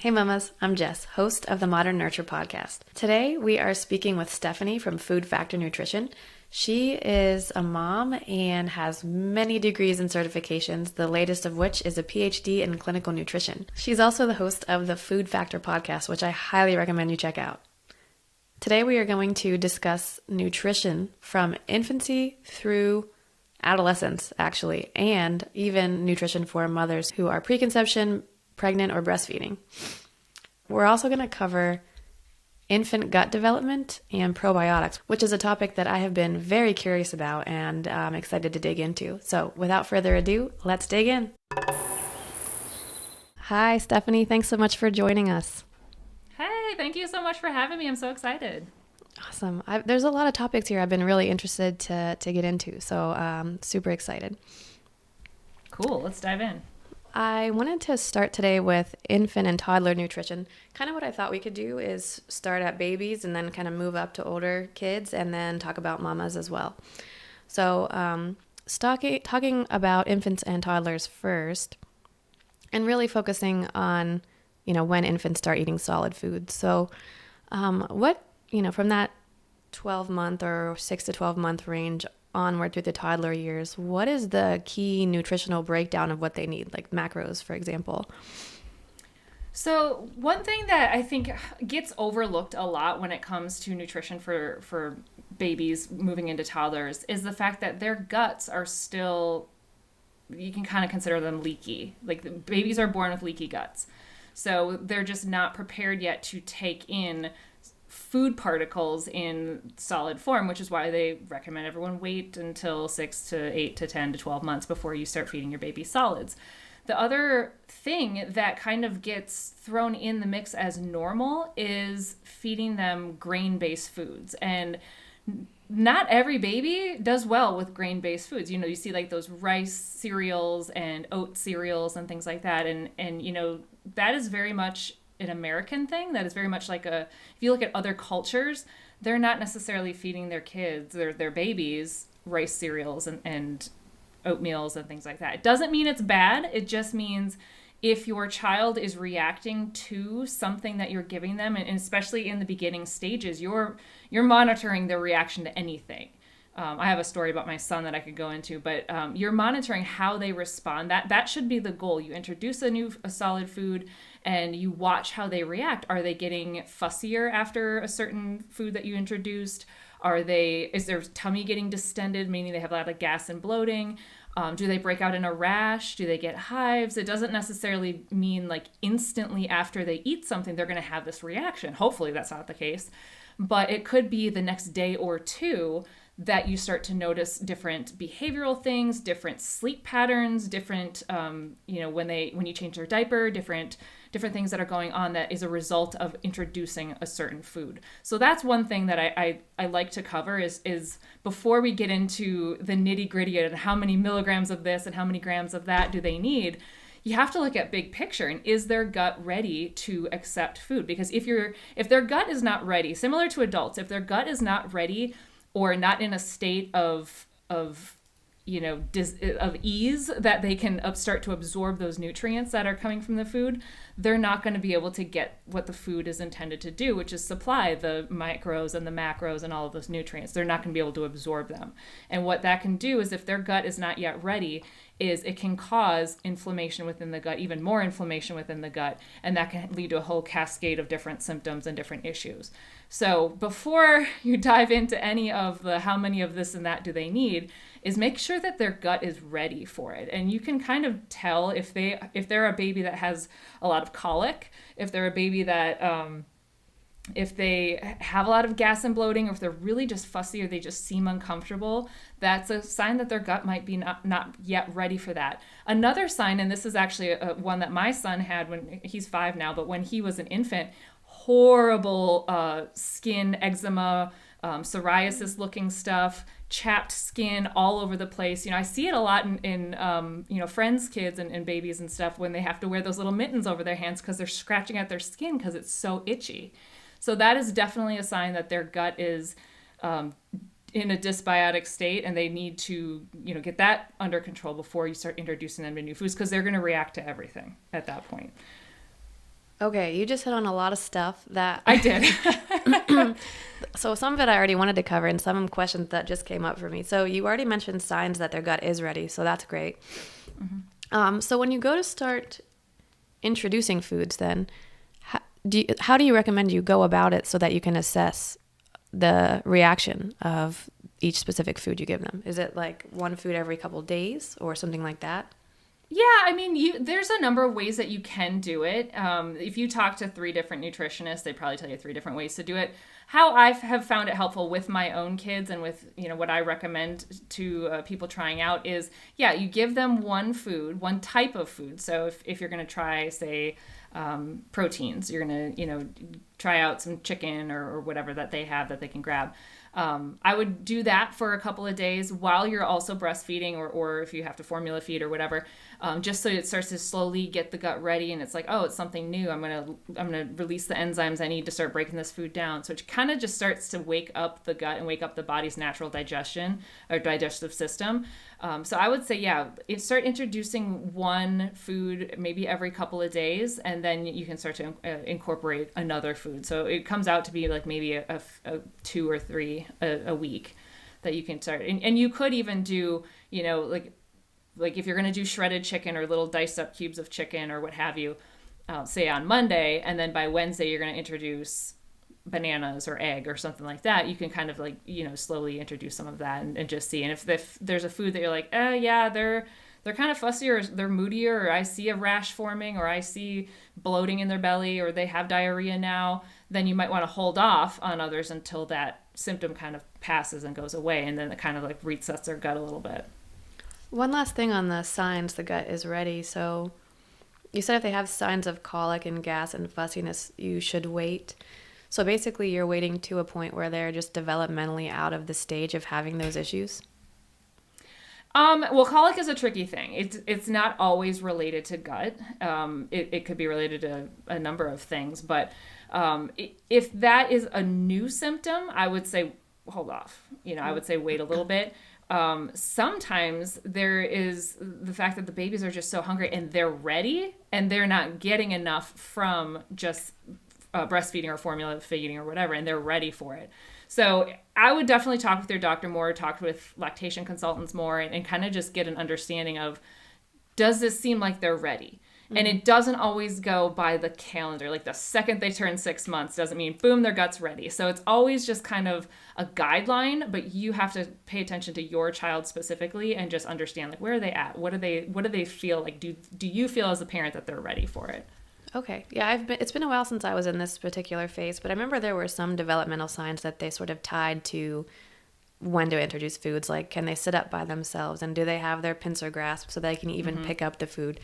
Hey mamas, I'm Jess, host of the Modern Nurture podcast. Today we are speaking with Stephanie from Food Factor Nutrition. She is a mom and has many degrees and certifications, the latest of which is a PhD in clinical nutrition. She's also the host of the Food Factor podcast, which I highly recommend you check out. Today we are going to discuss nutrition from infancy through adolescence, actually, and even nutrition for mothers who are preconception, pregnant, or breastfeeding. We're also going to cover infant gut development and probiotics, which is a topic that I have been very curious about and I'm excited to dig into. So without further ado, let's dig in. Hi, Stephanie. Thanks so much for joining us. Hey, thank you so much for having me. I'm so excited. Awesome. There's a lot of topics here I've been really interested to get into, so super excited. Cool. Let's dive in. I wanted to start today with infant and toddler nutrition. Kind of what I thought we could do is start at babies and then kind of move up to older kids and then talk about mamas as well. So talking about infants and toddlers first and really focusing on, when infants start eating solid foods. So from that 12-month or 6 to 12-month range onward through the toddler years, what is the key nutritional breakdown of what they need, like macros, for example? So one thing that I think gets overlooked a lot when it comes to nutrition for babies moving into toddlers is the fact that their guts are still, you can kind of consider them leaky. Like the babies are born with leaky guts. So they're just not prepared yet to take in food particles in solid form, which is why they recommend everyone wait until 6 to 8 to 10 to 12 months before you start feeding your baby solids. The other thing that kind of gets thrown in the mix as normal is feeding them grain-based foods. And not every baby does well with grain-based foods. You see like those rice cereals and oat cereals and things like that. And that is very much an American thing. That is very much like if you look at other cultures, they're not necessarily feeding their kids, their babies, rice cereals and oatmeals and things like that. It doesn't mean it's bad. It just means if your child is reacting to something that you're giving them, and especially in the beginning stages, you're monitoring their reaction to anything. I have a story about my son that I could go into, but you're monitoring how they respond. That should be the goal. You introduce a solid food and you watch how they react. Are they getting fussier after a certain food that you introduced? Is their tummy getting distended, meaning they have a lot of gas and bloating? Do they break out in a rash? Do they get hives? It doesn't necessarily mean like instantly after they eat something, they're going to have this reaction. Hopefully that's not the case, but it could be the next day or two that you start to notice different behavioral things, different sleep patterns, different, when you change their diaper, different things that are going on that is a result of introducing a certain food. So that's one thing that I like to cover is before we get into the nitty gritty and how many milligrams of this and how many grams of that do they need, you have to look at big picture and is their gut ready to accept food? Because if their gut is not ready, similar to adults, if their gut is not ready or not in a state of ease that they can start to absorb those nutrients that are coming from the food, they're not going to be able to get what the food is intended to do, which is supply the micros and the macros and all of those nutrients. They're not going to be able to absorb them. And what that can do is if their gut is not yet ready, is it can cause inflammation within the gut, even more inflammation within the gut, and that can lead to a whole cascade of different symptoms and different issues. So before you dive into any of the how many of this and that do they need, is make sure that their gut is ready for it. And you can kind of tell if they're a baby that has a lot of colic, if they're a baby that if they have a lot of gas and bloating, or if they're really just fussy or they just seem uncomfortable, that's a sign that their gut might be not yet ready for that. Another sign, and this is actually one that my son had when he's 5 now, but when he was an infant, horrible skin, eczema, psoriasis looking stuff, chapped skin all over the place. I see it a lot in friends' kids and babies and stuff when they have to wear those little mittens over their hands because they're scratching at their skin because it's so itchy. So that is definitely a sign that their gut is in a dysbiotic state, and they need to, get that under control before you start introducing them to new foods, because they're going to react to everything at that point. Okay, you just hit on a lot of stuff that I did. so some of it I already wanted to cover and some questions that just came up for me. So you already mentioned signs that their gut is ready, so that's great. So when you go to start introducing foods then, how do you recommend you go about it so that you can assess the reaction of each specific food you give them? Is it like one food every couple of days or something like that? Yeah, I mean, there's a number of ways that you can do it. If you talk to 3 different nutritionists, they probably tell you 3 different ways to do it. How I have found it helpful with my own kids and with what I recommend to people trying out is, yeah, you give them one food, one type of food. So if you're going to try, say, proteins, you're going to try out some chicken or whatever that they have that they can grab. I would do that for a couple of days while you're also breastfeeding or if you have to formula feed or whatever, just so it starts to slowly get the gut ready and it's like, oh, it's something new. I'm gonna release the enzymes I need to start breaking this food down. So it kind of just starts to wake up the gut and wake up the body's natural digestion or digestive system. So I would say, yeah, start introducing one food maybe every couple of days, and then you can start to incorporate another food. So it comes out to be like maybe a 2 or 3 a week that you can start. And you could even do, like if you're going to do shredded chicken or little diced up cubes of chicken or what have you, say on Monday, and then by Wednesday you're going to introduce bananas or egg or something like that. You can kind of like, slowly introduce some of that and just see. And if there's a food that you're like, yeah, they're kind of fussy or they're moodier, or I see a rash forming, or I see bloating in their belly, or they have diarrhea now, then you might want to hold off on others until that symptom kind of passes and goes away. And then it kind of like resets their gut a little bit. One last thing on the signs the gut is ready. So you said if they have signs of colic and gas and fussiness, you should wait. So basically you're waiting to a point where they're just developmentally out of the stage of having those issues? Well, colic is a tricky thing. It's not always related to gut. It could be related to a number of things, but if that is a new symptom, I would say hold off. I would say wait a little bit. Sometimes there is the fact that the babies are just so hungry and they're ready and they're not getting enough from just breastfeeding or formula feeding or whatever, and they're ready for it. So I would definitely talk with your doctor more, talk with lactation consultants more, and kind of just get an understanding of, does this seem like they're ready? Mm-hmm. And it doesn't always go by the calendar. Like the second they turn 6 months doesn't mean, boom, their gut's ready. So it's always just kind of a guideline, but you have to pay attention to your child specifically and just understand, like, where are they at? What do they feel like? Do you feel as a parent that they're ready for it? Okay. Yeah, it's been a while since I was in this particular phase, but I remember there were some developmental signs that they sort of tied to when to introduce foods, like can they sit up by themselves and do they have their pincer grasp so they can even pick up the food.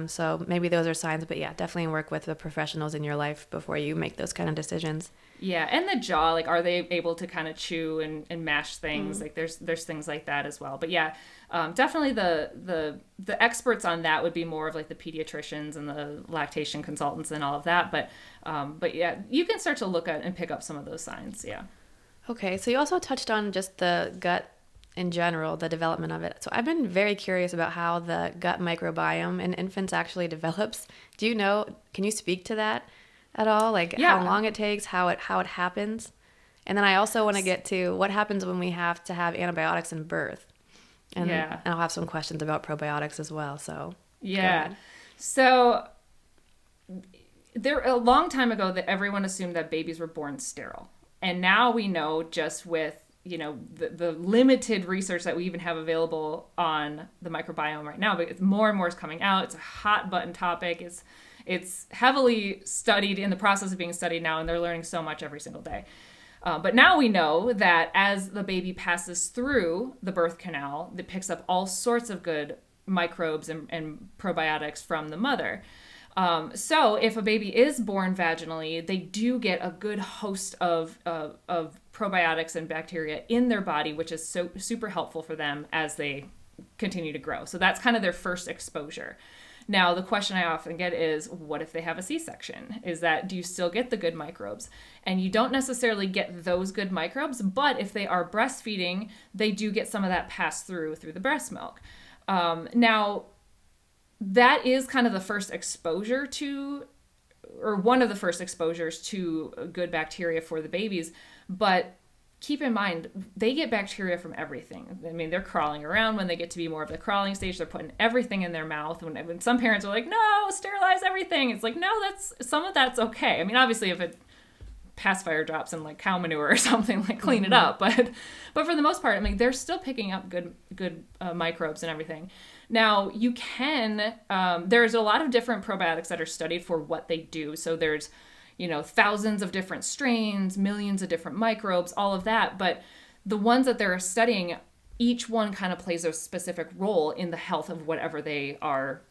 So maybe those are signs, but yeah, definitely work with the professionals in your life before you make those kind of decisions. Yeah, and the jaw, like, are they able to kind of chew and mash things? Like, there's things like that as well. But yeah, definitely the experts on that would be more of like the pediatricians and the lactation consultants and all of that. But yeah, you can start to look at and pick up some of those signs. Yeah. Okay, so you also touched on just the gut in general, the development of it. So I've been very curious about how the gut microbiome in infants actually develops. Do you know? Can you speak to that at all? Like how long it takes, how it happens? And then I also want to get to what happens when we have to have antibiotics in birth. And I'll have some questions about probiotics as well. So yeah. So there a long time ago that everyone assumed that babies were born sterile. And now we know, just with the limited research that we even have available on the microbiome right now, but it's more and more is coming out. It's a hot button topic. It's heavily studied, in the process of being studied now, and they're learning so much every single day. But now we know that as the baby passes through the birth canal, it picks up all sorts of good microbes and probiotics from the mother. So if a baby is born vaginally, they do get a good host of probiotics and bacteria in their body, which is so super helpful for them as they continue to grow. So that's kind of their first exposure. Now, the question I often get is, what if they have a C-section? Do you still get the good microbes? And you don't necessarily get those good microbes, but if they are breastfeeding, they do get some of that pass through the breast milk. Now, that is kind of the first exposure to or one of the first exposures to good bacteria for the babies. But keep in mind, they get bacteria from everything. I mean, they're crawling around when they get to be more of the crawling stage. They're putting everything in their mouth. When some parents are like, no, sterilize everything. It's like, no, some of that's okay. I mean, obviously, if it pacifier drops in like cow manure or something, like clean it up. But for the most part, I mean, they're still picking up good microbes and everything. Now, you can, there's a lot of different probiotics that are studied for what they do. So there's, thousands of different strains, millions of different microbes, all of that. But the ones that they're studying, each one kind of plays a specific role in the health of whatever they are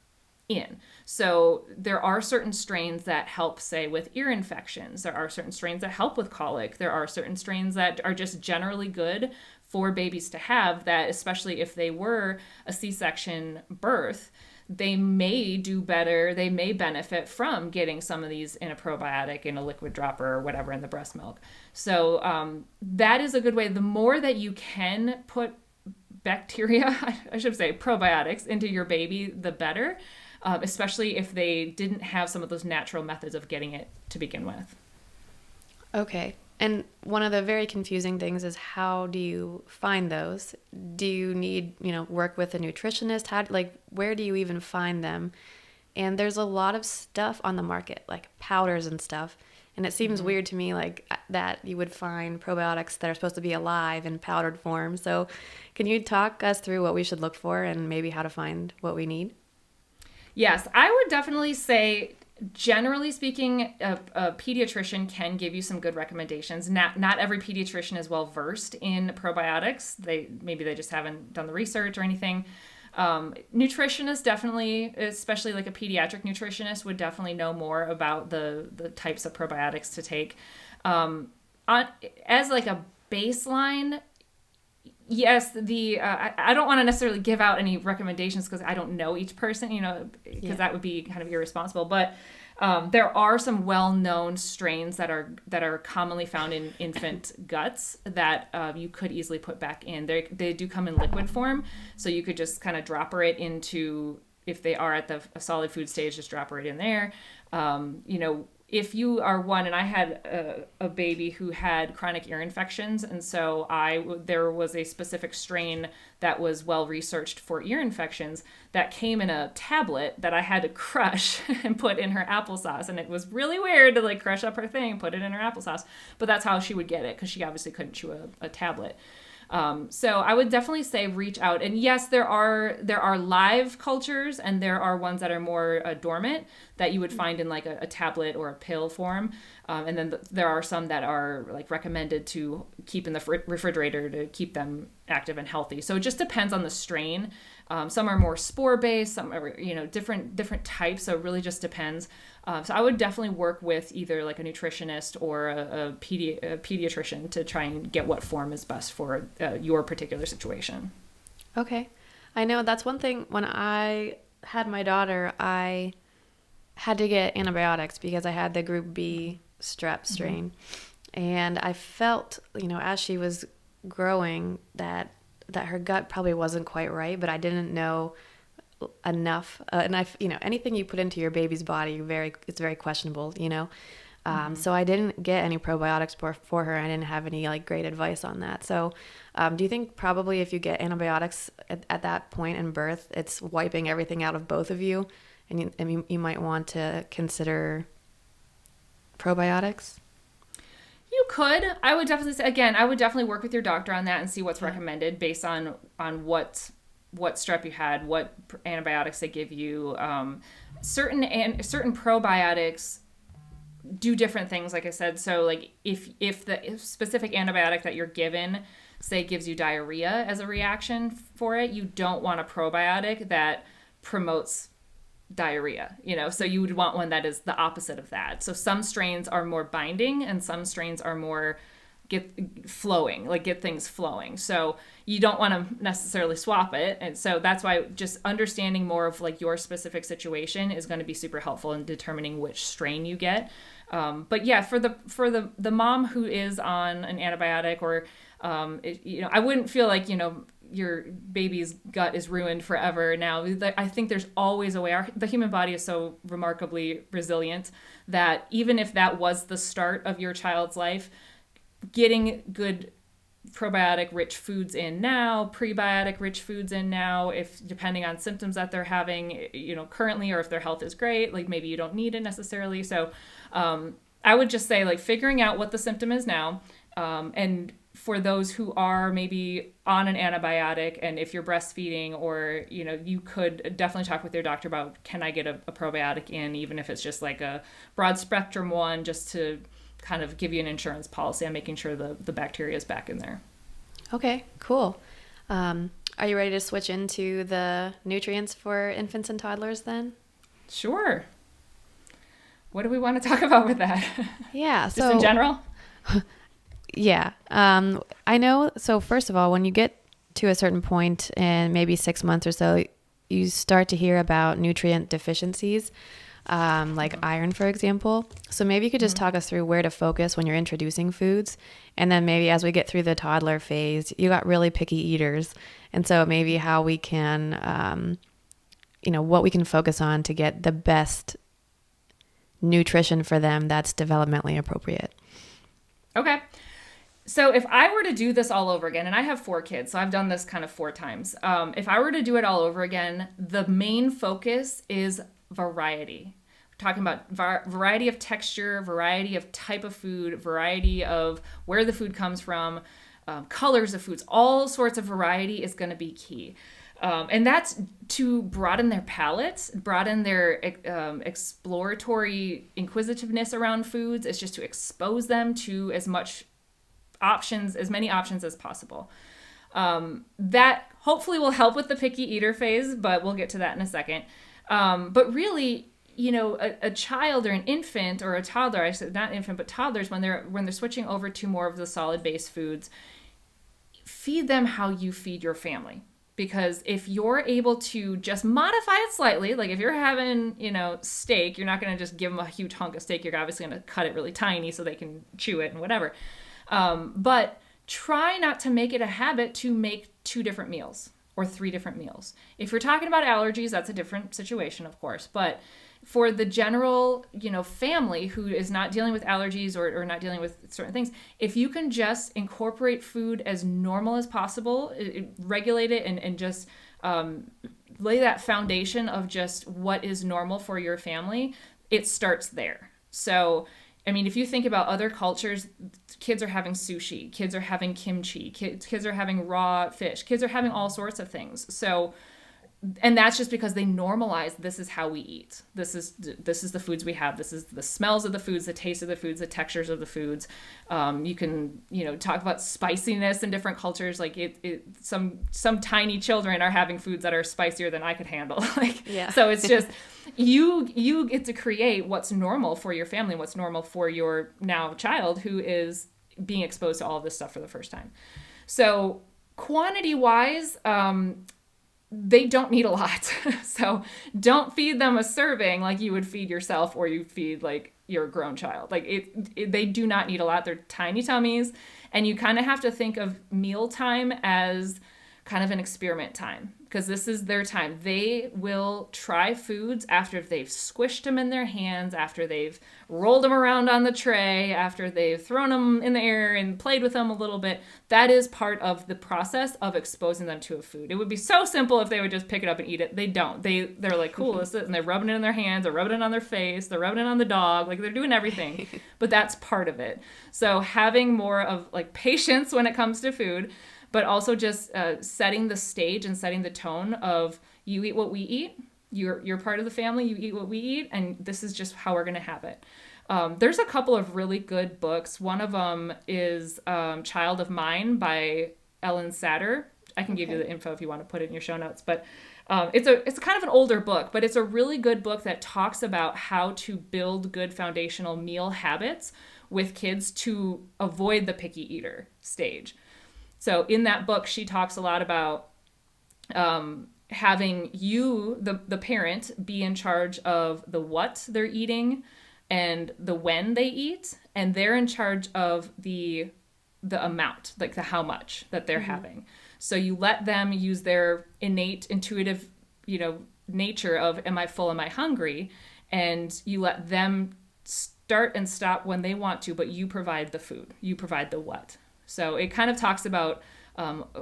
in. So there are certain strains that help, say, with ear infections. There are certain strains that help with colic. There are certain strains that are just generally good for babies to have, that especially if they were a C-section birth, they may do better. They may benefit from getting some of these in a probiotic, in a liquid dropper, or whatever in the breast milk. So that is a good way. The more that you can put bacteria, I should say probiotics, into your baby, the better. Especially if they didn't have some of those natural methods of getting it to begin with. Okay. And one of the very confusing things is, how do you find those? Do you need, work with a nutritionist? Where do you even find them? And there's a lot of stuff on the market, like powders and stuff. And it seems weird to me, like, that you would find probiotics that are supposed to be alive in powdered form. So can you talk us through what we should look for and maybe how to find what we need? Yes, I would definitely say, generally speaking, a pediatrician can give you some good recommendations. Not every pediatrician is well versed in probiotics. Maybe they just haven't done the research or anything. Nutritionists definitely, especially like a pediatric nutritionist, would definitely know more about the types of probiotics to take. As like a baseline, yes, I don't want to necessarily give out any recommendations because I don't know each person, because that would be kind of irresponsible. But there are some well-known strains that are commonly found in infant guts that you could easily put back in. They do come in liquid form, so you could just kind of dropper it into, if they are at the solid food stage, just dropper it in there. If you are one, and I had a baby who had chronic ear infections, and so there was a specific strain that was well researched for ear infections that came in a tablet that I had to crush and put in her applesauce, and it was really weird to like crush up her thing, put it in her applesauce, but that's how she would get it because she obviously couldn't chew a tablet. So I would definitely say reach out. And yes, there are live cultures, and there are ones that are more dormant that you would find in like a tablet or a pill form. And then there are some that are like recommended to keep in the refrigerator to keep them active and healthy. So it just depends on the strain. Some are more spore based, some are, different types. So it really just depends. So I would definitely work with either like a nutritionist or a pediatrician to try and get what form is best for your particular situation. Okay. I know that's one thing. When I had my daughter, I had to get antibiotics because I had the group B strep strain. And I felt, as she was growing, that her gut probably wasn't quite right, but I didn't know enough. And anything you put into your baby's body, it's very questionable, So I didn't get any probiotics for her. I didn't have any like great advice on that. So do you think probably if you get antibiotics at that point in birth, it's wiping everything out of both of you, and you might want to consider probiotics? You could. I would definitely say, again, I would definitely work with your doctor on that and see what's recommended based on what strep you had, what antibiotics they give you. Certain probiotics do different things, like I said. So like if the specific antibiotic that you're given, say, gives you diarrhea as a reaction for it, you don't want a probiotic that promotes diarrhea, so you would want one that is the opposite of that. So some strains are more binding and some strains are more get things flowing. So you don't want to necessarily swap it. And so that's why just understanding more of like your specific situation is going to be super helpful in determining which strain you get. But yeah, for the mom who is on an antibiotic or, I wouldn't feel like, your baby's gut is ruined forever now. I think there's always a way. The human body is so remarkably resilient that even if that was the start of your child's life, getting good probiotic rich foods in now, prebiotic rich foods in now, if depending on symptoms that they're having, currently, or if their health is great, like maybe you don't need it necessarily. So I would just say, like, figuring out what the symptom is now, and for those who are maybe on an antibiotic, and if you're breastfeeding, or you could definitely talk with your doctor about, can I get a probiotic in, even if it's just like a broad spectrum one, just to kind of give you an insurance policy on making sure the bacteria is back in there. Okay, cool. Are you ready to switch into the nutrients for infants and toddlers then? Sure. What do we want to talk about with that? Yeah. Just in general? Yeah. I know. So first of all, when you get to a certain point in maybe 6 months or so, you start to hear about nutrient deficiencies. Like iron, for example. So maybe you could just talk us through where to focus when you're introducing foods. And then maybe as we get through the toddler phase, you got really picky eaters. And so maybe how we can, what we can focus on to get the best nutrition for them that's developmentally appropriate. Okay. So if I were to do this all over again, and I have 4 kids, so I've done this kind of 4 times. If I were to do it all over again, the main focus is variety. We're talking about variety of texture, variety of type of food, variety of where the food comes from, colors of foods, all sorts of variety is going to be key. And that's to broaden their palates, broaden their exploratory inquisitiveness around foods. It's just to expose them to as many options as possible. That hopefully will help with the picky eater phase, but we'll get to that in a second. But really, a child or an infant or a toddler, I said not infant, but toddlers, when they're switching over to more of the solid-based foods, feed them how you feed your family. Because if you're able to just modify it slightly, like if you're having, steak, you're not going to just give them a huge hunk of steak. You're obviously going to cut it really tiny so they can chew it and whatever. But try not to make it a habit to make 2 different meals or 3 different meals. If you're talking about allergies, that's a different situation, of course. But for the general, family who is not dealing with allergies or not dealing with certain things, if you can just incorporate food as normal as possible, regulate it and just lay that foundation of just what is normal for your family, it starts there. So, I mean, if you think about other cultures, kids are having sushi, kids are having kimchi, kids are having raw fish, kids are having all sorts of things. So, and that's just because they normalize, this is how we eat. This is the foods we have. This is the smells of the foods, the taste of the foods, the textures of the foods. You can, talk about spiciness in different cultures. Like some tiny children are having foods that are spicier than I could handle. So it's just, you get to create what's normal for your family, what's normal for your now child who is being exposed to all of this stuff for the first time. So quantity wise, they don't need a lot. So don't feed them a serving like you would feed yourself or you feed like your grown child. Like they do not need a lot. They're tiny tummies. And you kind of have to think of mealtime as kind of an experiment time, because this is their time. They will try foods after they've squished them in their hands, after they've rolled them around on the tray, after they've thrown them in the air and played with them a little bit. That is part of the process of exposing them to a food. It would be so simple if they would just pick it up and eat it. They don't. They're like, cool, this is it. And they're rubbing it in their hands, they're rubbing it on their face, they're rubbing it on the dog. Like they're doing everything, but that's part of it. So having more of like patience when it comes to food, but also just setting the stage and setting the tone of you eat what we eat. You're part of the family. You eat what we eat, and this is just how we're going to have it. There's a couple of really good books. One of them is Child of Mine by Ellen Satter. I can give you the info if you want to put it in your show notes. But it's kind of an older book, but it's a really good book that talks about how to build good foundational meal habits with kids to avoid the picky eater stage. So in that book, she talks a lot about having you, the parent, be in charge of the what they're eating and the when they eat, and they're in charge of the amount, like the how much that they're having. So you let them use their innate intuitive, nature of am I full, am I hungry, and you let them start and stop when they want to, but you provide the food. You provide the what. So it kind of talks about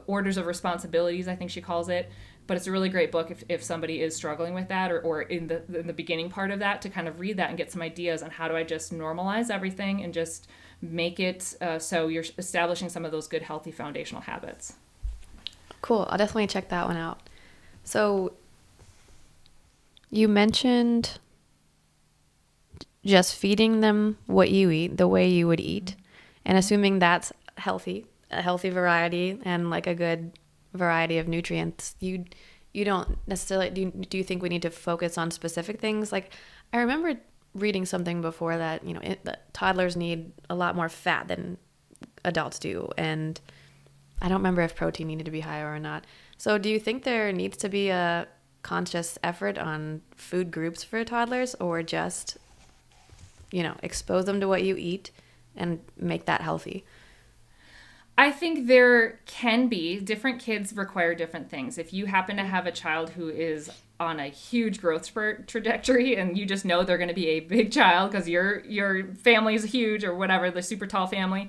orders of responsibilities, I think she calls it. But it's a really great book if somebody is struggling with that or in the beginning part of that, to kind of read that and get some ideas on how do I just normalize everything and just make it so you're establishing some of those good, healthy foundational habits. Cool. I'll definitely check that one out. So you mentioned just feeding them what you eat, the way you would eat, and assuming that's healthy, a healthy variety and like a good variety of nutrients. You don't necessarily, do you think we need to focus on specific things? Like I remember reading something before that, that toddlers need a lot more fat than adults do. And I don't remember if protein needed to be higher or not. So do you think there needs to be a conscious effort on food groups for toddlers, or just, expose them to what you eat and make that healthy? I think there can be. Different kids require different things. If you happen to have a child who is on a huge growth spurt trajectory and you just know they're going to be a big child because your family is huge or whatever, the super tall family,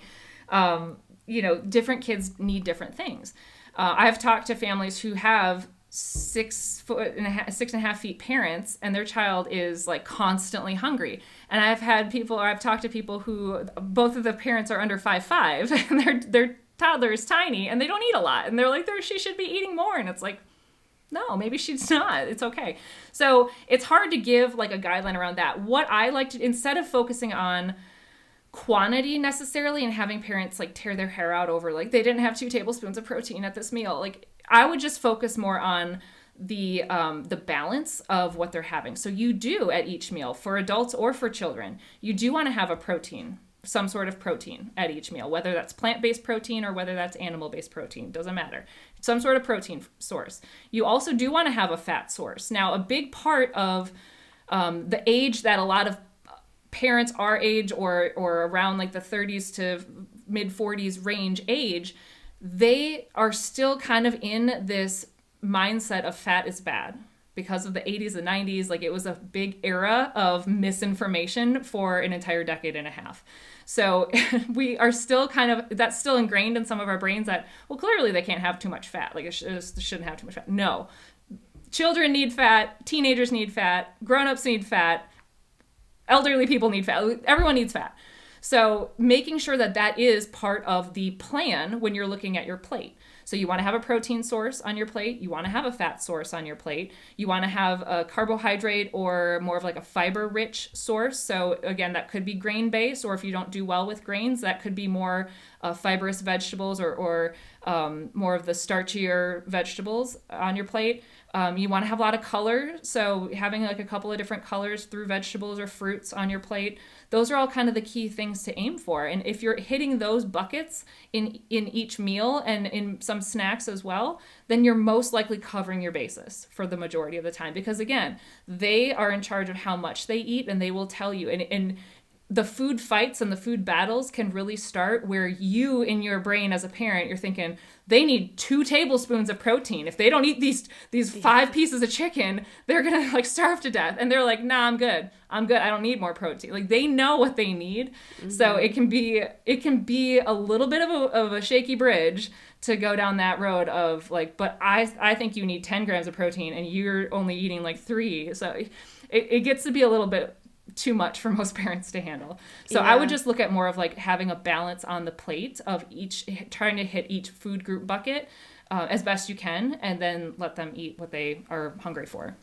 different kids need different things. I've talked to families who have 6.5 feet parents, and their child is like constantly hungry. And I've talked to people who both of the parents are under 5'5", and their toddler is tiny, and they don't eat a lot. And they're like, she should be eating more. And it's like, no, maybe she's not. It's okay. So it's hard to give like a guideline around that. What I like to, instead of focusing on quantity necessarily and having parents like tear their hair out over like they didn't have 2 tablespoons of protein at this meal, like I would just focus more on the balance of what they're having. So you do at each meal, for adults or for children, you do want to have a protein, some sort of protein at each meal, whether that's plant-based protein or whether that's animal-based protein, doesn't matter. Some sort of protein source. You also do want to have a fat source. Now, a big part of the age that a lot of parents our age or around like the 30s to mid 40s range age, they are still kind of in this mindset of fat is bad because of the 80s and 90s. Like it was a big era of misinformation for an entire decade and a half. So we are still that's still ingrained in some of our brains that, well, clearly they can't have too much fat. Like it shouldn't have too much fat. No. Children need fat. Teenagers need fat. Grown-ups need fat. Elderly people need fat. Everyone needs fat. So making sure that is part of the plan when you're looking at your plate. So you want to have a protein source on your plate. You want to have a fat source on your plate. You want to have a carbohydrate or more of like a fiber-rich source. So again, that could be grain-based, or if you don't do well with grains, that could be more fibrous vegetables or more of the starchier vegetables on your plate. You want to have a lot of color, so having like a couple of different colors through vegetables or fruits on your plate. Those are all kind of the key things to aim for. And if you're hitting those buckets in each meal and in some snacks as well, then you're most likely covering your bases for the majority of the time. Because again, they are in charge of how much they eat, and they will tell you. And the food fights and the food battles can really start where you, in your brain as a parent, you're thinking they need 2 tablespoons of protein. If they don't eat these 5 pieces of chicken, they're gonna like starve to death. And they're like, nah, I'm good. I don't need more protein. Like they know what they need. Mm-hmm. So it can be a little bit of a shaky bridge to go down that road of like, but I think you need 10 grams of protein and you're only eating like 3. So it gets to be a little bit too much for most parents to handle. So yeah. I would just look at more of like having a balance on the plate of trying to hit each food group bucket as best you can, and then let them eat what they are hungry for.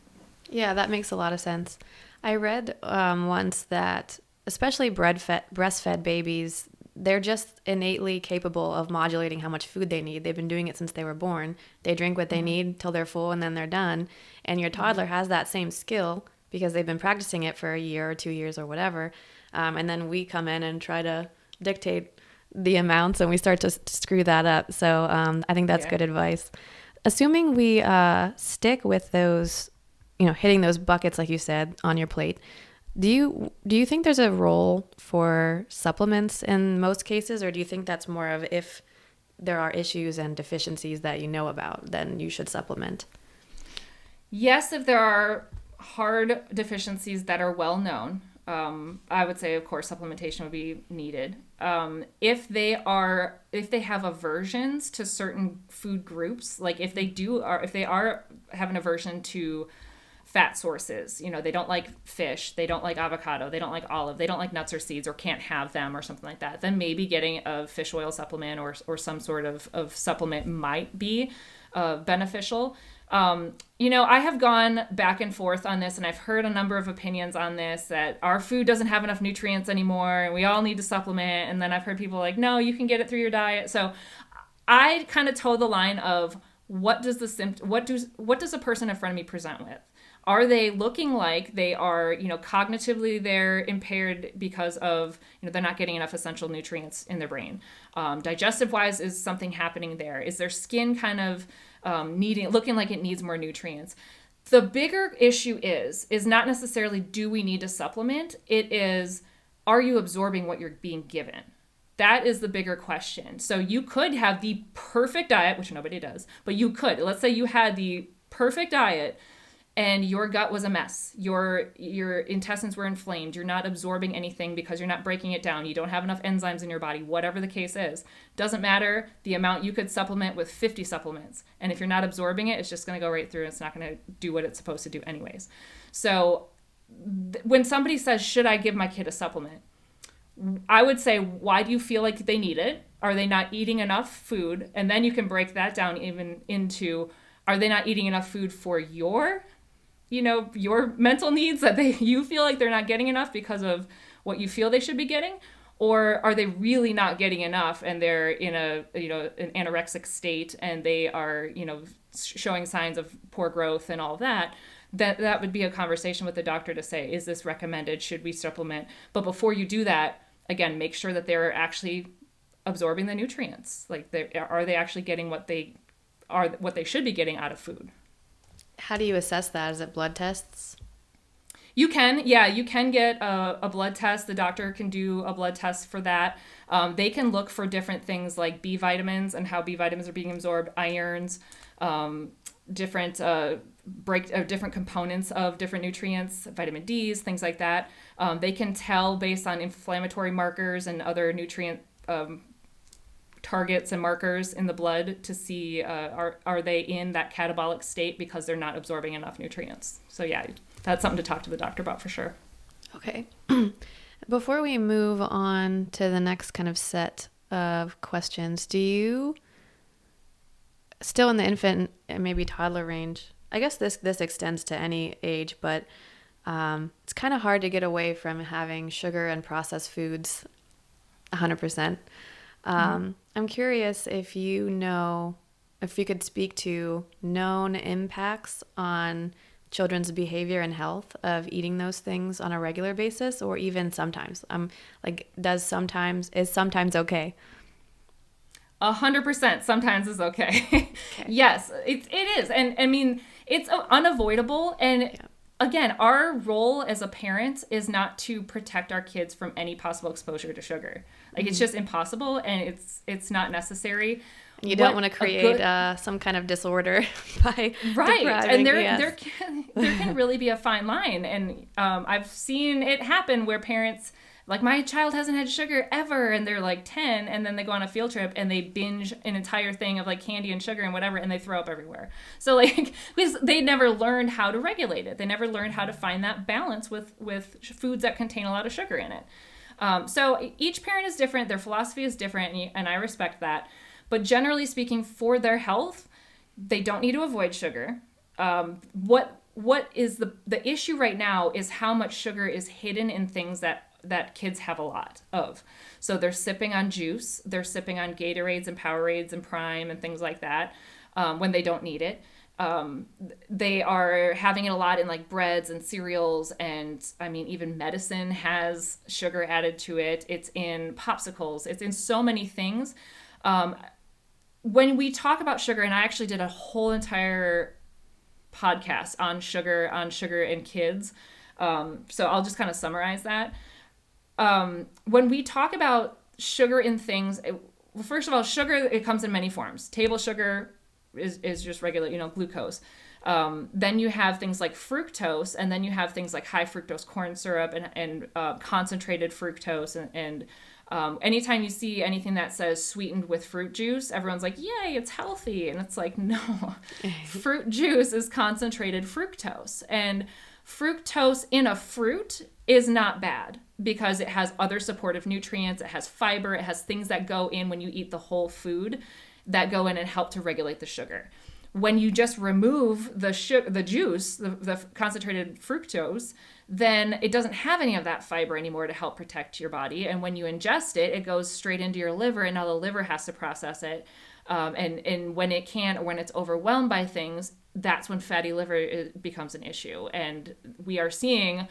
Yeah, that makes a lot of sense. I read once that especially breastfed babies, they're just innately capable of modulating how much food they need. They've been doing it since they were born. They drink what they need till they're full, and then they're done. And your toddler has that same skill because they've been practicing it for a year or 2 years or whatever. And then we come in and try to dictate the amounts, and we start to screw that up. So I think that's good advice. Assuming we stick with those, hitting those buckets, like you said, on your plate, do you think there's a role for supplements in most cases, or do you think that's more of if there are issues and deficiencies that you know about, then you should supplement? Yes, if there are hard deficiencies that are well known. I would say, of course, supplementation would be needed. If they have aversions to certain food groups, like if they are have an aversion to fat sources, they don't like fish, they don't like avocado, they don't like olive, they don't like nuts or seeds or can't have them or something like that, then maybe getting a fish oil supplement or some sort of supplement might be beneficial. I have gone back and forth on this, and I've heard a number of opinions on this, that our food doesn't have enough nutrients anymore and we all need to supplement. And then I've heard people like, no, you can get it through your diet. So I kind of toe the line of what does a person in front of me present with? Are they looking like they are, cognitively they're impaired because of, they're not getting enough essential nutrients in their brain? Digestive wise, is something happening there? Is their skin kind of looking like it needs more nutrients? The bigger issue is not necessarily do we need to supplement? It is, are you absorbing what you're being given? That is the bigger question. So you could have the perfect diet, which nobody does, but let's say you had the perfect diet and your gut was a mess. Your intestines were inflamed. You're not absorbing anything because you're not breaking it down. You don't have enough enzymes in your body, whatever the case is. Doesn't matter the amount. You could supplement with 50 supplements. And if you're not absorbing it, it's just going to go right through. It's not going to do what it's supposed to do anyways. So when somebody says, should I give my kid a supplement? I would say, why do you feel like they need it? Are they not eating enough food? And then you can break that down even into, are they not eating enough food for your mental needs, that you feel like they're not getting enough because of what you feel they should be getting? Or are they really not getting enough and they're in an anorexic state and they are, showing signs of poor growth and all that? That would be a conversation with the doctor to say, is this recommended? Should we supplement? But before you do that, again, make sure that they're actually absorbing the nutrients. Like, are they actually getting what they should be getting out of food? How do you assess that? Is it blood tests? You can get a blood test. The doctor can do a blood test for that. They can look for different things like B vitamins and how B vitamins are being absorbed, irons, different components of different nutrients, vitamin D's, things like that. They can tell based on inflammatory markers and other nutrient targets and markers in the blood to see are they in that catabolic state because they're not absorbing enough nutrients. So yeah, that's something to talk to the doctor about for sure. Okay. Before we move on to the next kind of set of questions, do you, still in the infant and maybe toddler range, I guess this extends to any age, but it's kind of hard to get away from having sugar and processed foods 100%. I'm curious if you could speak to known impacts on children's behavior and health of eating those things on a regular basis, or even sometimes. Is sometimes okay? 100% sometimes is okay. Okay. Yes, it is. And I mean, it's unavoidable. And yeah. Again, our role as a parent is not to protect our kids from any possible exposure to sugar. It's just impossible, and it's not necessary. You don't want to create some kind of disorder by right. depriving. And there can really be a fine line. And I've seen it happen where parents, like, my child hasn't had sugar ever, and they're like 10, and then they go on a field trip and they binge an entire thing of like candy and sugar and whatever, and they throw up everywhere. So because they never learned how to regulate it. They never learned how to find that balance with foods that contain a lot of sugar in it. So each parent is different. Their philosophy is different, and I respect that. But generally speaking, for their health, they don't need to avoid sugar. What is the issue right now is how much sugar is hidden in things that kids have a lot of. So they're sipping on juice, they're sipping on Gatorades and Powerades and Prime and things like that when they don't need it. They are having it a lot in like breads and cereals, and I mean, even medicine has sugar added to it. It's in popsicles. It's in so many things. When we talk about sugar, and I actually did a whole entire podcast on sugar and kids. So I'll just kind of summarize that. When we talk about sugar in things, first of all, sugar, it comes in many forms. Table sugar is just regular, glucose. Then you have things like fructose, and then you have things like high fructose corn syrup and concentrated fructose. And anytime you see anything that says sweetened with fruit juice, everyone's like, yay, it's healthy. And it's like, no, fruit juice is concentrated fructose. And fructose in a fruit is not bad because it has other supportive nutrients. It has fiber. It has things that go in when you eat the whole food that go in and help to regulate the sugar. When you just remove the juice, the concentrated fructose, then it doesn't have any of that fiber anymore to help protect your body. And when you ingest it, it goes straight into your liver, and now the liver has to process it. And when it can't, or when it's overwhelmed by things, that's when fatty liver becomes an issue. And we are seeing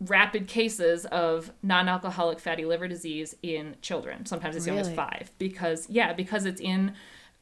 rapid cases of non-alcoholic fatty liver disease in children, sometimes as young as 5, because it's in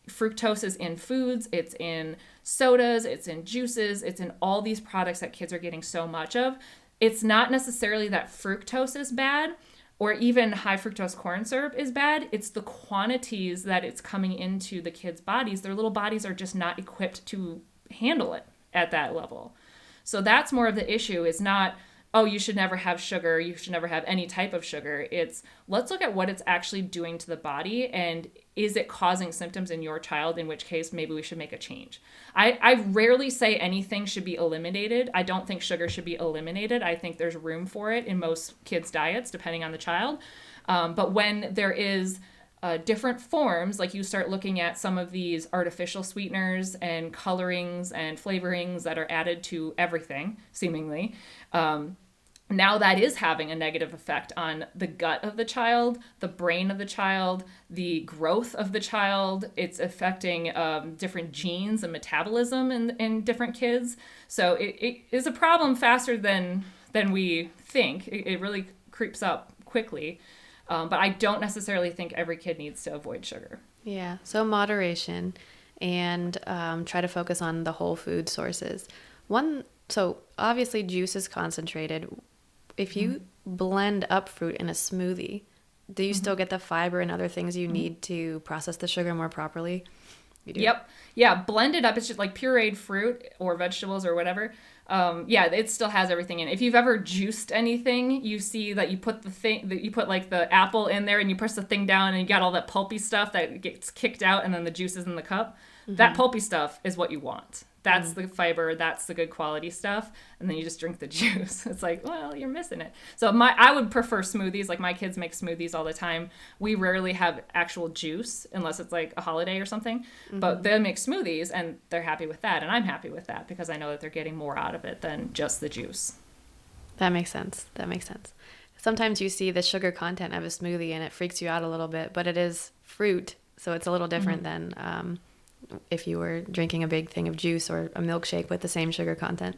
fructose is in foods, it's in sodas, it's in juices, it's in all these products that kids are getting so much of. It's not necessarily that fructose is bad or even high fructose corn syrup is bad. It's the quantities that it's coming into the kids' bodies. Their little bodies are just not equipped to handle it at that level. So that's more of the issue. Is not, oh, you should never have sugar, you should never have any type of sugar. It's, let's look at what it's actually doing to the body, and is it causing symptoms in your child, in which case maybe we should make a change. I rarely say anything should be eliminated. I don't think sugar should be eliminated. I think there's room for it in most kids' diets, depending on the child. But when there is different forms, like you start looking at some of these artificial sweeteners and colorings and flavorings that are added to everything, seemingly, now that is having a negative effect on the gut of the child, the brain of the child, the growth of the child. It's affecting different genes and metabolism in different kids. So it is a problem faster than we think. It really creeps up quickly. But I don't necessarily think every kid needs to avoid sugar. Yeah, so moderation, and try to focus on the whole food sources. So obviously juice is concentrated. If you blend up fruit in a smoothie, do you still get the fiber and other things you need to process the sugar more properly? You do? Yep. Yeah, blended up. It's just like pureed fruit or vegetables or whatever. It still has everything in it. If you've ever juiced anything, you see that you put like the apple in there and you press the thing down and you got all that pulpy stuff that gets kicked out, and then the juice is in the cup. Mm-hmm. That pulpy stuff is what you want. That's the fiber, that's the good quality stuff, and then you just drink the juice. It's like, well, you're missing it. So I would prefer smoothies. Like, my kids make smoothies all the time. We rarely have actual juice unless it's like a holiday or something. Mm-hmm. But they make smoothies, and they're happy with that, and I'm happy with that because I know that they're getting more out of it than just the juice. That makes sense. Sometimes you see the sugar content of a smoothie and it freaks you out a little bit, but it is fruit, so it's a little different than if you were drinking a big thing of juice or a milkshake with the same sugar content.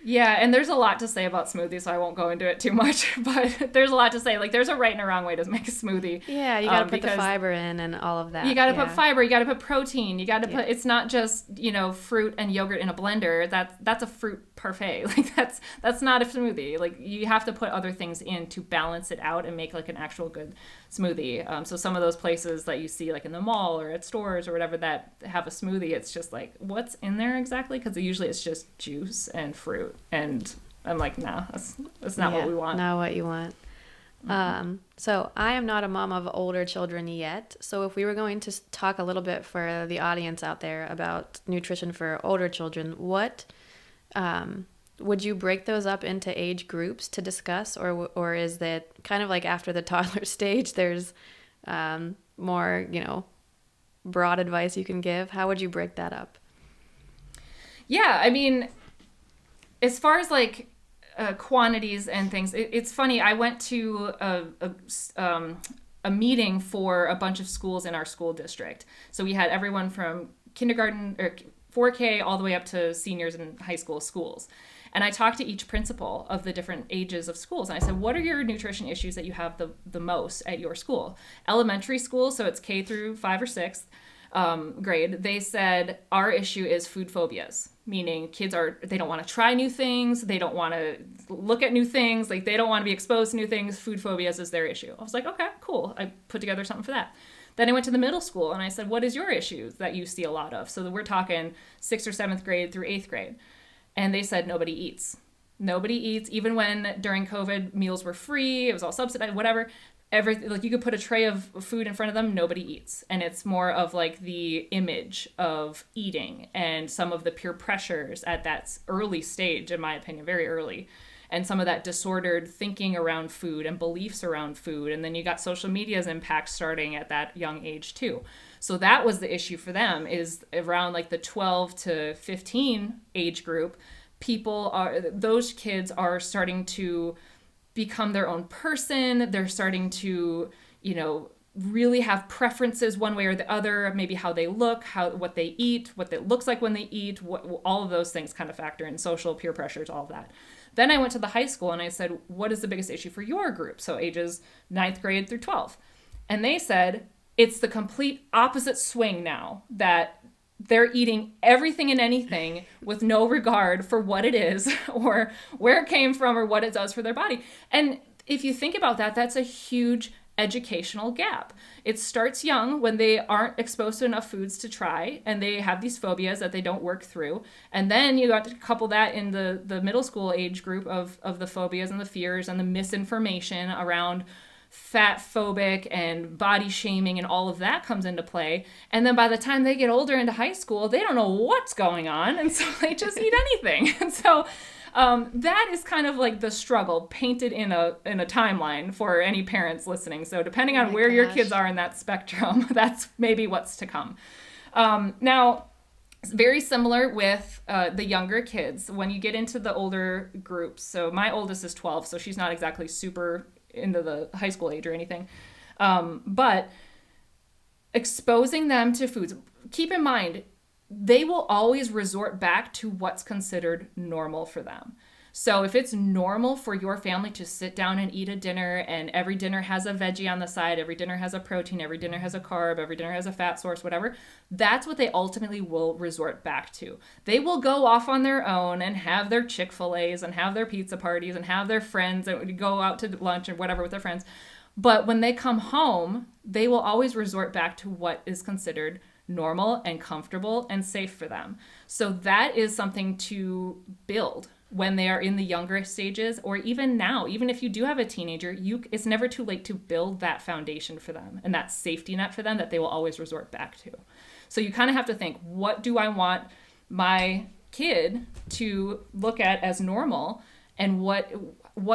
Yeah, and there's a lot to say about smoothies, so I won't go into it too much, but there's a lot to say. Like, there's a right and a wrong way to make a smoothie. Yeah, you got to put the fiber in and all of that. You got to put fiber, you got to put protein, you got to put, it's not just, fruit and yogurt in a blender. That's a fruit parfait. Like, that's not a smoothie. Like, you have to put other things in to balance it out and make like an actual good smoothie. So some of those places that you see like in the mall or at stores or whatever that have a smoothie, it's just like, what's in there exactly? Because usually it's just juice and fruit. And I'm like, no, that's not what we want. Not what you want. Mm-hmm. So I am not a mom of older children yet. So if we were going to talk a little bit for the audience out there about nutrition for older children, what would you break those up into age groups to discuss, or is that kind of like after the toddler stage, there's more, broad advice you can give? How would you break that up? Yeah, I mean, as far as like quantities and things, it's funny. I went to a meeting for a bunch of schools in our school district. So we had everyone from kindergarten or 4K all the way up to seniors in high school schools. And I talked to each principal of the different ages of schools. And I said, what are your nutrition issues that you have the most at your school? Elementary school, so it's K through 5 or 6 grade. They said, our issue is food phobias, meaning kids they don't want to try new things. They don't want to look at new things. Like, they don't want to be exposed to new things. Food phobias is their issue. I was like, okay, cool. I put together something for that. Then I went to the middle school and I said, what is your issue that you see a lot of? So we're talking 6th or 7th grade through 8th grade. And they said nobody eats. Nobody eats, even when during COVID meals were free, it was all subsidized, whatever. Like you could put a tray of food in front of them, nobody eats. And it's more of like the image of eating and some of the peer pressures at that early stage, in my opinion, very early. And some of that disordered thinking around food and beliefs around food. And then you got social media's impact starting at that young age too. So that was the issue for them, is around like the 12 to 15 age group. Those kids are starting to become their own person. They're starting to, really have preferences one way or the other, maybe how they look, what they eat, what it looks like when they eat, all of those things kind of factor in, social peer pressures, all of that. Then I went to the high school and I said, what is the biggest issue for your group? So ages 9th grade through 12. And they said, it's the complete opposite swing now, that they're eating everything and anything with no regard for what it is or where it came from or what it does for their body. And if you think about that, that's a huge educational gap. It starts young when they aren't exposed to enough foods to try and they have these phobias that they don't work through. And then you got to couple that in the middle school age group of the phobias and the fears and the misinformation around fat phobic and body shaming and all of that comes into play. And then by the time they get older into high school, they don't know what's going on. And so they just eat anything. And so that is kind of like the struggle painted in a timeline for any parents listening. So depending on where your kids are in that spectrum, that's maybe what's to come. Now, it's very similar with the younger kids. When you get into the older groups, so my oldest is 12, so she's not exactly super into the high school age or anything. But exposing them to foods, keep in mind, they will always resort back to what's considered normal for them. So if it's normal for your family to sit down and eat a dinner and every dinner has a veggie on the side, every dinner has a protein, every dinner has a carb, every dinner has a fat source, whatever, that's what they ultimately will resort back to. They will go off on their own and have their Chick-fil-A's and have their pizza parties and have their friends and go out to lunch or whatever with their friends. But when they come home, they will always resort back to what is considered normal and comfortable and safe for them. So that is something to build when they are in the younger stages, or even now, even if you do have a teenager, it's never too late to build that foundation for them and that safety net for them that they will always resort back to. So you kind of have to think, what do I want my kid to look at as normal, and what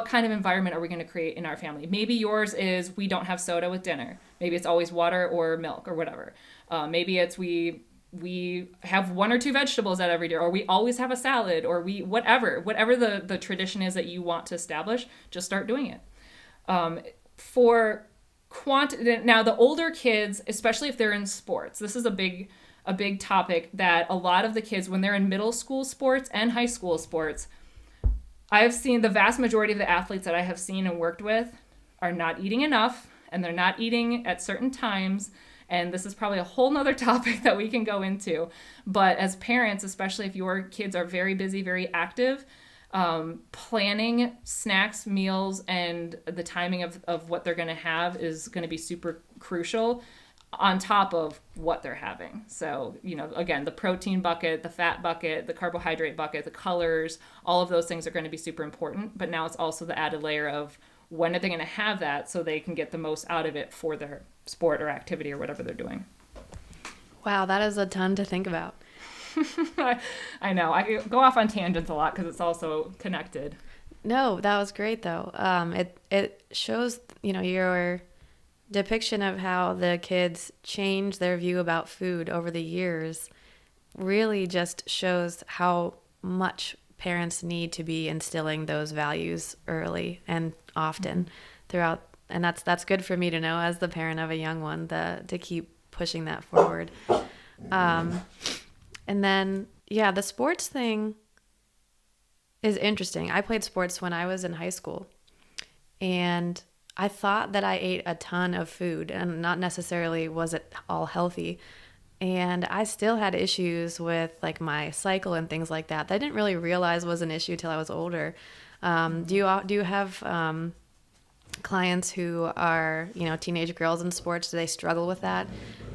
kind of environment are we going to create in our family? Maybe yours is we don't have soda with dinner. Maybe it's always water or milk or whatever. Maybe it's we have 1 or 2 vegetables at every dinner, or we always have a salad, or whatever the tradition is that you want to establish, just start doing it. Now the older kids, especially if they're in sports, this is a big topic that a lot of the kids, when they're in middle school sports and high school sports, I've seen the vast majority of the athletes that I have seen and worked with are not eating enough, and they're not eating at certain times. And this is probably a whole nother topic that we can go into. But as parents, especially if your kids are very busy, very active, planning snacks, meals, and the timing of what they're going to have is going to be super crucial on top of what they're having. So, again, the protein bucket, the fat bucket, the carbohydrate bucket, the colors, all of those things are going to be super important. But now it's also the added layer of when are they going to have that so they can get the most out of it for their sport or activity or whatever they're doing. Wow, that is a ton to think about. I know. I go off on tangents a lot because it's also connected. No, that was great though. It shows, your depiction of how the kids change their view about food over the years really just shows how much parents need to be instilling those values early and often throughout. And that's good for me to know as the parent of a young one, to keep pushing that forward. And then, the sports thing is interesting. I played sports when I was in high school, and I thought that I ate a ton of food, and not necessarily was it all healthy. And I still had issues with like my cycle and things like that I didn't really realize was an issue till I was older. Do you have clients who are, teenage girls in sports, do they struggle with that?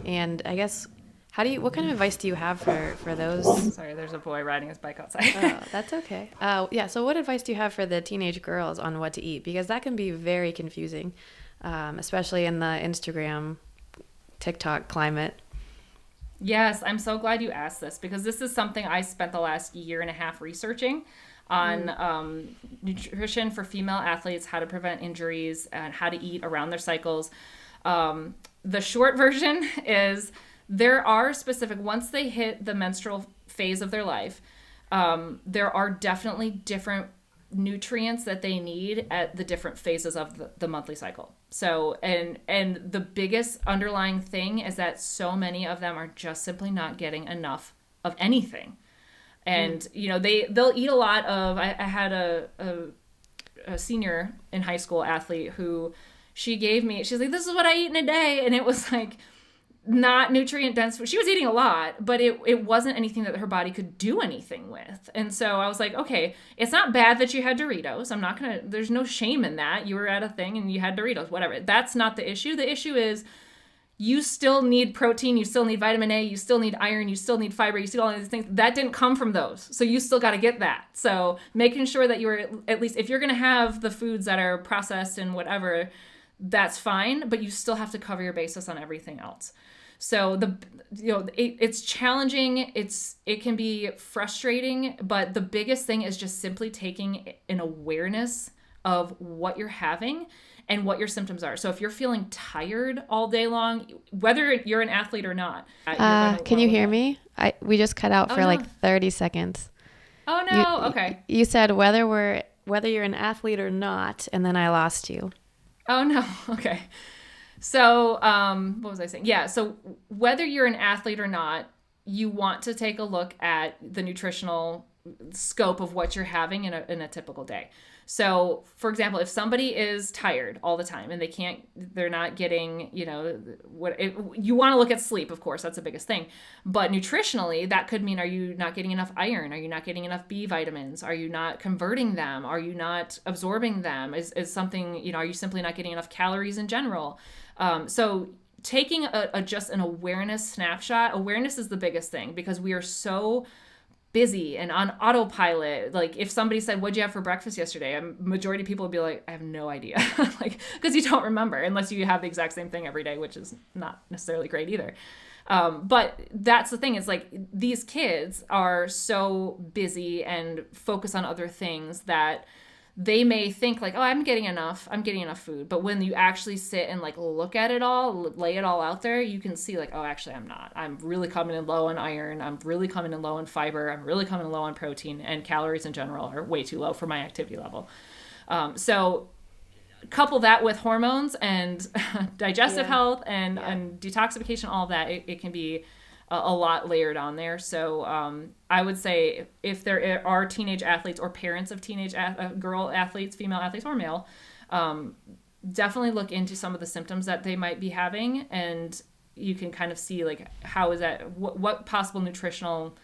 And I guess, what kind of advice do you have for those? Sorry, there's a boy riding his bike outside. Oh, that's okay. Yeah. So what advice do you have for the teenage girls on what to eat? Because that can be very confusing, especially in the Instagram, TikTok climate. Yes, I'm so glad you asked this because this is something I spent the last year and a half researching on nutrition for female athletes, how to prevent injuries, and how to eat around their cycles. The short version is there are specific, once they hit the menstrual phase of their life, there are definitely different nutrients that they need at the different phases of the monthly cycle. So, and the biggest underlying thing is that so many of them are just simply not getting enough of anything. And, they'll eat a lot of, I had a senior in high school athlete who she's like, this is what I eat in a day. And it was like, not nutrient dense. She was eating a lot, but it wasn't anything that her body could do anything with. And so I was like, okay, it's not bad that you had Doritos. There's no shame in that. You were at a thing and you had Doritos, whatever. That's not the issue. The issue is you still need protein, you still need vitamin A, you still need iron, you still need fiber, you still all these things. That didn't come from those. So you still got to get that. So making sure that you're, at least if you're going to have the foods that are processed and whatever, that's fine, but you still have to cover your basis on everything else. So it's challenging. It can be frustrating, but the biggest thing is just simply taking an awareness of what you're having and what your symptoms are. So if you're feeling tired all day long, whether you're an athlete or not, can you hear me? We just cut out for like 30 seconds. Oh no. Okay. You said whether you're an athlete or not, and then I lost you. Oh no. Okay. So, what was I saying? Yeah. So whether you're an athlete or not, you want to take a look at the nutritional scope of what you're having in a typical day. So, for example, if somebody is tired all the time and they're not getting, you want to look at sleep, of course, that's the biggest thing. But nutritionally, that could mean, are you not getting enough iron? Are you not getting enough B vitamins? Are you not converting them? Are you not absorbing them? Is something, are you simply not getting enough calories in general? So taking just an awareness snapshot, awareness is the biggest thing because we are so busy and on autopilot. Like if somebody said, what'd you have for breakfast yesterday? A majority of people would be like, I have no idea. Because you don't remember unless you have the exact same thing every day, which is not necessarily great either. But that's the thing. It's like these kids are so busy and focus on other things that they may think like, oh, I'm getting enough food. But when you actually sit and like look at it all, lay it all out there, you can see like, oh, actually I'm not. I'm really coming in low on iron. I'm really coming in low on fiber. I'm really coming in low on protein, and calories in general are way too low for my activity level. So couple that with hormones and digestive health and detoxification, all of that, it can be a lot layered on there. So I would say if there are teenage athletes or parents of teenage girl athletes, female athletes or male, definitely look into some of the symptoms that they might be having, and you can kind of see like how is that, what possible nutritional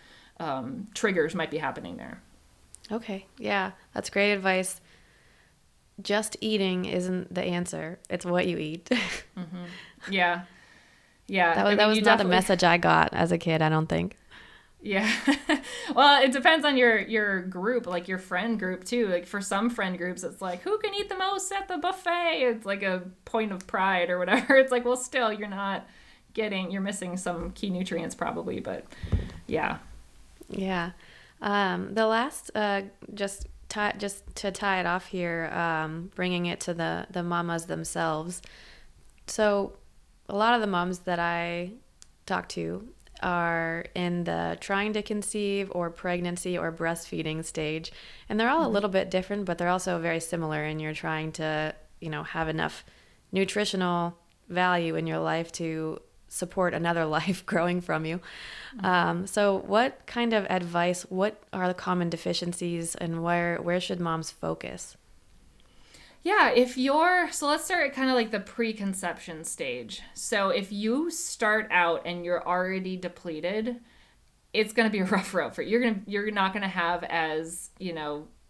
triggers might be happening there. Okay, yeah, that's great advice. Just eating isn't the answer. It's what you eat. Mm-hmm. Yeah. Yeah. That was not the message I got as a kid, I don't think. Yeah. Well, it depends on your group, like your friend group too. Like for some friend groups, it's like, who can eat the most at the buffet? It's like a point of pride or whatever. It's like, well, still, you're missing some key nutrients probably, but yeah. Yeah. The last, just to tie it off here, bringing it to the mamas themselves. So a lot of the moms that I talk to are in the trying to conceive or pregnancy or breastfeeding stage. And they're all a little bit different, but they're also very similar. And you're trying to, have enough nutritional value in your life to support another life growing from you. So what kind of advice, what are the common deficiencies, and where should moms focus? Yeah, so let's start at kind of like the preconception stage. So if you start out and you're already depleted, it's going to be a rough road for you. You're not going to have as,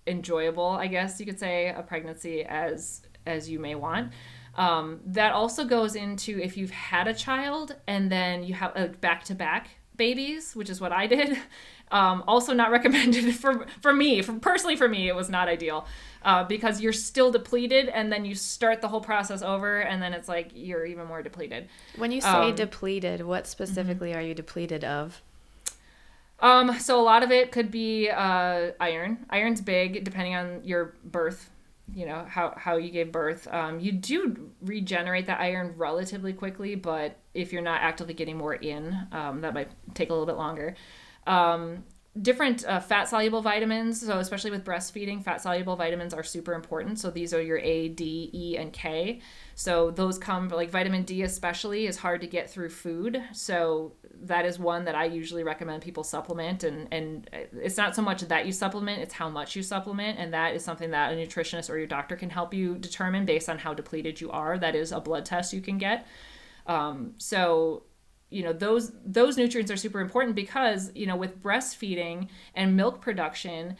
enjoyable, I guess you could say, a pregnancy as as you may want. That also goes into if you've had a child and then you have back-to-back babies, which is what I did. Also not recommended for me. Personally, for me, it was not ideal because you're still depleted, and then you start the whole process over, and then it's like you're even more depleted. When you say depleted, what specifically are you depleted of? So a lot of it could be iron. Iron's big, depending on your birth. How you gave birth. You do regenerate that iron relatively quickly, but if you're not actively getting more in, that might take a little bit longer. Different fat-soluble vitamins, so especially with breastfeeding, fat-soluble vitamins are super important. So these are your A, D, E, and K. So those come, like vitamin D especially, is hard to get through food. So that is one that I usually recommend people supplement. And it's not so much that you supplement, it's how much you supplement. And that is something that a nutritionist or your doctor can help you determine based on how depleted you are. That is a blood test you can get. Those nutrients are super important because, with breastfeeding and milk production,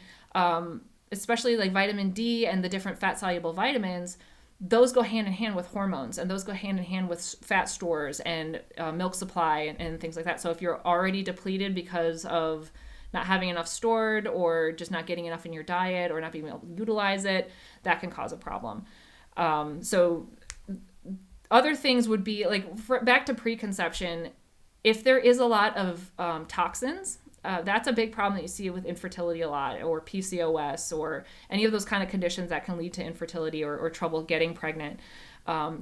especially like vitamin D and the different fat soluble vitamins, those go hand in hand with hormones, and those go hand in hand with fat stores and milk supply and things like that. So if you're already depleted because of not having enough stored or just not getting enough in your diet or not being able to utilize it, that can cause a problem. So other things would be like back to preconception. If there is a lot of toxins, that's a big problem that you see with infertility a lot, or PCOS, or any of those kind of conditions that can lead to infertility or trouble getting pregnant.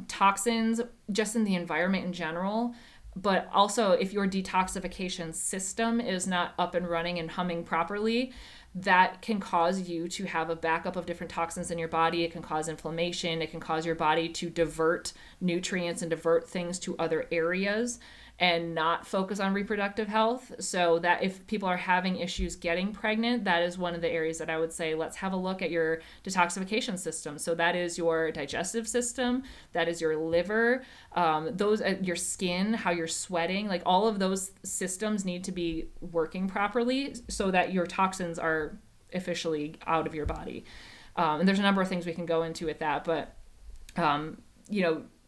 Toxins just in the environment in general, but also if your detoxification system is not up and running and humming properly, that can cause you to have a backup of different toxins in your body. It can cause inflammation. It can cause your body to divert nutrients and divert things to other areas and not focus on reproductive health. So that if people are having issues getting pregnant, that is one of the areas that I would say, let's have a look at your detoxification system. So that is your digestive system, that is your liver, your skin, how you're sweating, like all of those systems need to be working properly so that your toxins are officially out of your body. And there's a number of things we can go into with that, but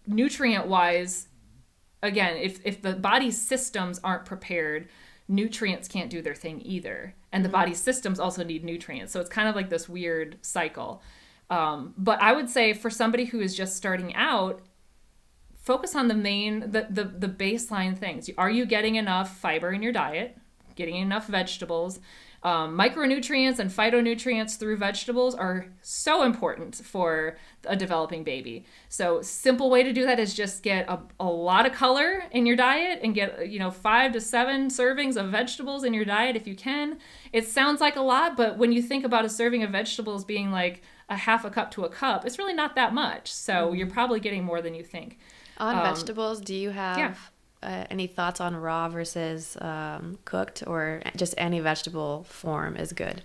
nutrient wise, again, if the body's systems aren't prepared, nutrients can't do their thing either. And the body's systems also need nutrients. So it's kind of like this weird cycle. But I would say for somebody who is just starting out, focus on the baseline things. Are you getting enough fiber in your diet? Getting enough vegetables? Micronutrients and phytonutrients through vegetables are so important for a developing baby. So simple way to do that is just get a lot of color in your diet and get 5 to 7 servings of vegetables in your diet if you can. It sounds like a lot, but when you think about a serving of vegetables being like a half a cup to a cup, it's really not that much. So you're probably getting more than you think. On vegetables, do you have any thoughts on raw versus cooked, or just any vegetable form is good?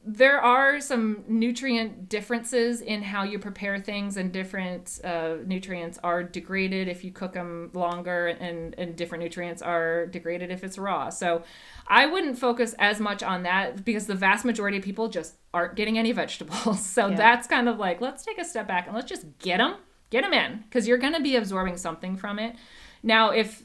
There are some nutrient differences in how you prepare things, and different nutrients are degraded if you cook them longer, and different nutrients are degraded if it's raw. So I wouldn't focus as much on that because the vast majority of people just aren't getting any vegetables. So that's kind of like, let's take a step back and let's just get them in, because you're going to be absorbing something from it. Now, if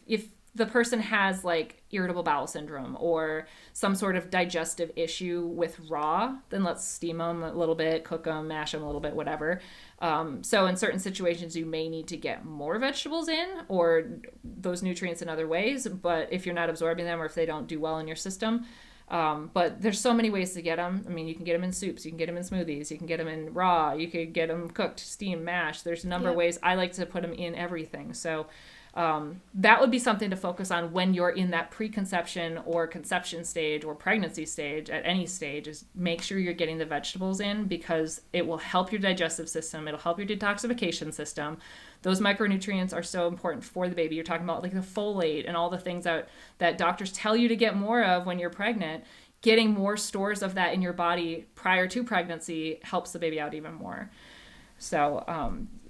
the person has like irritable bowel syndrome or some sort of digestive issue with raw, then let's steam them a little bit, cook them, mash them a little bit, whatever. So in certain situations, you may need to get more vegetables in or those nutrients in other ways. But if you're not absorbing them, or if they don't do well in your system, but there's so many ways to get them. I mean, you can get them in soups, you can get them in smoothies, you can get them in raw, you could get them cooked, steamed, mashed. There's a number of ways. I like to put them in everything. So that would be something to focus on when you're in that preconception or conception stage or pregnancy stage. At any stage, is make sure you're getting the vegetables in, because it will help your digestive system. It'll help your detoxification system. Those micronutrients are so important for the baby. You're talking about like the folate and all the things that doctors tell you to get more of when you're pregnant. Getting more stores of that in your body prior to pregnancy helps the baby out even more. So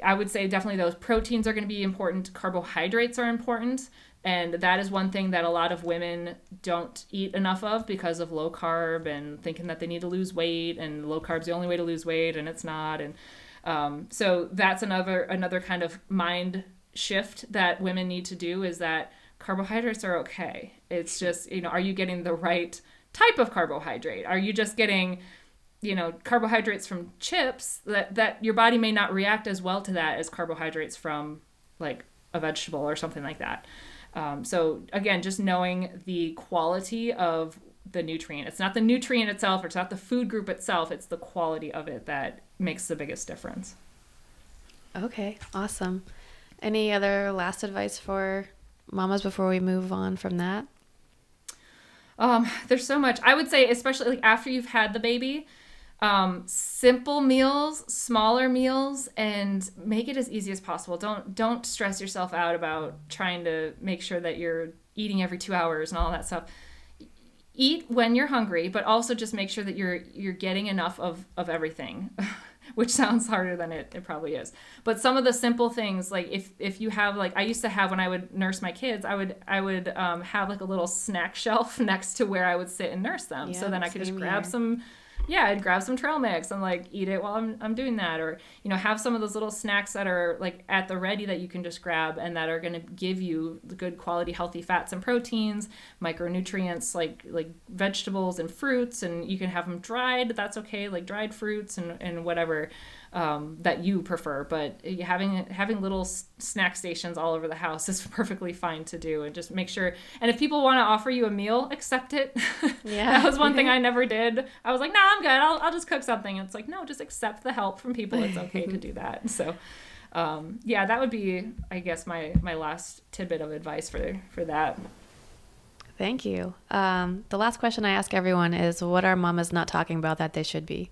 I would say definitely those proteins are going to be important. Carbohydrates are important. And that is one thing that a lot of women don't eat enough of because of low carb and thinking that they need to lose weight, and low carb's the only way to lose weight, and it's not. And So that's another kind of mind shift that women need to do, is that carbohydrates are okay. It's just, are you getting the right type of carbohydrate? Are you just getting, carbohydrates from chips that your body may not react as well to that as carbohydrates from like a vegetable or something like that. So again, just knowing the quality of the nutrient. It's not the nutrient itself, or it's not the food group itself. It's the quality of it that makes the biggest difference. Okay, awesome. Any other last advice for mamas before we move on from that? There's so much. I would say, especially like after you've had the baby, simple meals, smaller meals, and make it as easy as possible. Don't stress yourself out about trying to make sure that you're eating every 2 hours and all that stuff. Eat when you're hungry, but also just make sure that you're getting enough of everything, which sounds harder than it probably is. But some of the simple things, like if you have, like I used to have when I would nurse my kids, I would have like a little snack shelf next to where I would sit and nurse them. Yeah, so then I could just grab here. some. Yeah, I'd grab some trail mix and like eat it while I'm doing that, or have some of those little snacks that are like at the ready that you can just grab and that are going to give you the good quality healthy fats and proteins, micronutrients like vegetables and fruits, and you can have them dried. That's okay, like dried fruits and whatever that you prefer. But having little snack stations all over the house is perfectly fine to do, and just make sure. And if people want to offer you a meal, accept it. Yeah. That was one thing I never did. I was like, no, I'm good. I'll just cook something. And it's like, no, just accept the help from people. It's okay to do that. So, that would be, I guess, my last tidbit of advice for that. Thank you. The last question I ask everyone is, what are mamas not talking about that they should be?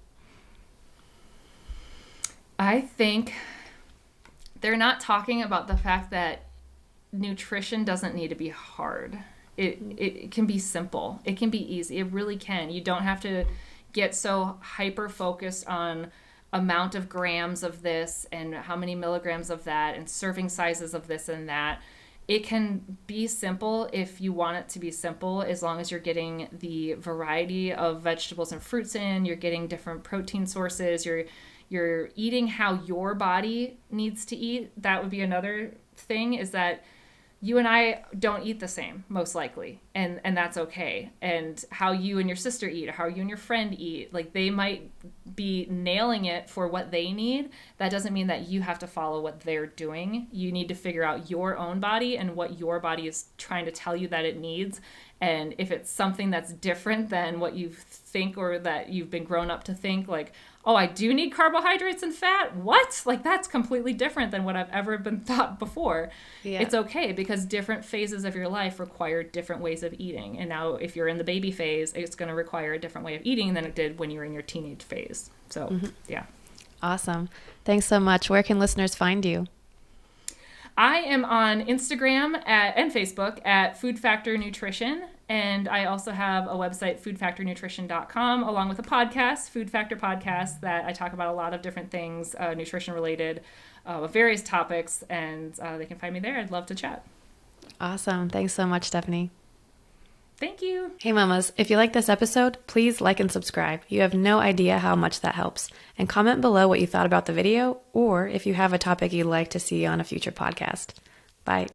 I think they're not talking about the fact that nutrition doesn't need to be hard. It can be simple. It can be easy. It really can. You don't have to get so hyper focused on amount of grams of this and how many milligrams of that and serving sizes of this and that. It can be simple if you want it to be simple, as long as you're getting the variety of vegetables and fruits in, you're getting different protein sources, you're eating how your body needs to eat. That would be another thing, is that you and I don't eat the same, most likely, and that's okay. And how you and your sister eat, or how you and your friend eat, like they might be nailing it for what they need. That doesn't mean that you have to follow what they're doing. You need to figure out your own body and what your body is trying to tell you that it needs. And if it's something that's different than what you think, or that you've been grown up to think, like, oh, I do need carbohydrates and fat? What? Like, that's completely different than what I've ever been taught before. Yeah. It's okay, because different phases of your life require different ways of eating. And now if you're in the baby phase, it's going to require a different way of eating than it did when you were in your teenage phase. So, yeah. Awesome. Thanks so much. Where can listeners find you? I am on Instagram and Facebook at Food Factor Nutrition. And I also have a website, foodfactornutrition.com, along with a podcast, Food Factor Podcast, that I talk about a lot of different things, nutrition related, various topics, and they can find me there. I'd love to chat. Awesome. Thanks so much, Stephanie. Thank you. Hey, mamas, if you like this episode, please like and subscribe. You have no idea how much that helps. And comment below what you thought about the video, or if you have a topic you'd like to see on a future podcast. Bye.